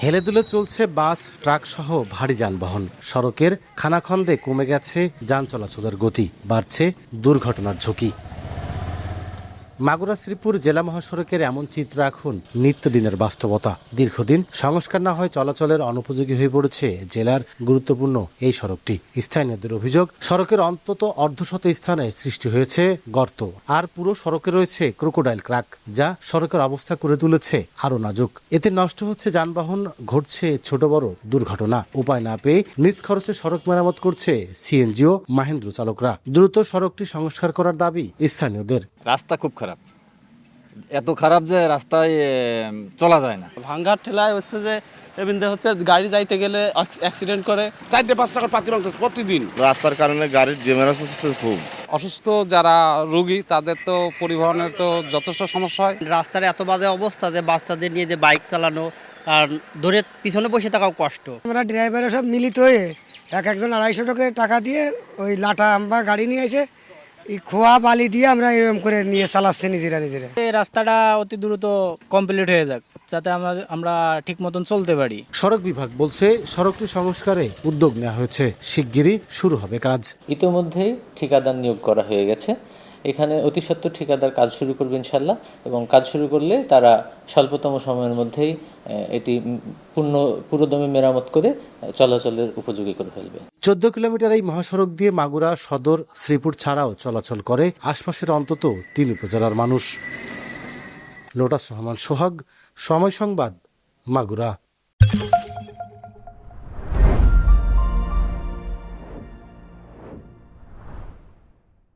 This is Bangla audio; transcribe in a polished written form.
হেলে দুলে চলছে বাস, ট্রাক সহ ভারী যানবাহন। সড়কের খানাখন্দে কমে গেছে যান চলাচলের গতি, বাড়ছে দুর্ঘটনার ঝুঁকি। মাগুরা শ্রীপুর জেলা মহাসড়কের এমন চিত্র এখন নিত্যদিনের বাস্তবতা। দীর্ঘদিন সংস্কার না হয় চলাচলের অনুপযোগী হয়ে পড়েছে জেলার গুরুত্বপূর্ণ এই সড়কটি। স্থানীয়দের অভিযোগ, সড়কের অন্তত অর্ধশত স্থানে সৃষ্টি হয়েছে গর্ত, আর পুরো সড়কে রয়েছে ক্রোকোডাইল ক্রাক, যা সড়কের অবস্থা করে তুলেছে আরো নাজুক। এতে নষ্ট হচ্ছে যানবাহন, ঘটছে ছোট বড় দুর্ঘটনা। উপায় না পেয়ে নিজ খরচে সড়ক মেরামত করছে সিএনজি ও মাহেন্দ্র চালকরা। দ্রুত সড়কটি সংস্কার করার দাবি স্থানীয়দের। রাস্তা খুব খারাপ, এত খারাপ যে রাস্তায় চলা যায় না। ভাঙ্গার ঠেলায় হচ্ছে যে এমনি হচ্ছে গাড়ি যাইতে গেলে অ্যাক্সিডেন্ট করে 4-5 টাকার পাতি মাংস প্রতিদিন। রাস্তার কারণে গাড়ির ড্যামেজ হচ্ছে খুব। অসুস্থ যারা রোগী তাদের তো পরিবহনের তো যথেষ্ট সমস্যা হয়। রাস্তার এত বাজে অবস্থা যে বাচ্চাদের নিয়ে যে বাইক চালানো আর ধরে পিছনে বসে থাকাও কষ্ট। আমরা ড্রাইভাররা সব মিলিত হয়ে একজন 250 টাকা দিয়ে ওই লাটা আমরা গাড়ি নিয়ে এসে এই খোয়া বালি দিয়ে আমরা এরকম করে নিয়ে চালাচ্ছি নিজেরা। এই রাস্তাটা অতি দ্রুত কমপ্লিট হয়ে যাক, যাতে আমরা ঠিক মতন চলতে পারি। সড়ক বিভাগ বলছে সড়কটি সংস্কারে উদ্যোগ নেওয়া হয়েছে, শিগগিরই শুরু হবে কাজ। ইতোমধ্যেই ঠিকাদার নিয়োগ করা হয়ে গেছে। এখানে অতি সত্বর ঠিকাদার কাজ শুরু করবে ইনশাল্লাহ, এবং কাজ শুরু করলে তারা স্বল্পতম সময়ের মধ্যেই এটি পুরোদমে মেরামত করে চলাচলের উপযোগী করে ফেলবে। 14 কিলোমিটার এই মহাসড়ক দিয়ে মাগুরা সদর, শ্রীপুর ছাড়াও চলাচল করে আশপাশের অন্তত 3 উপজেলার মানুষ। লোটাস রহমান সোহাগ, সময় সংবাদ, মাগুরা।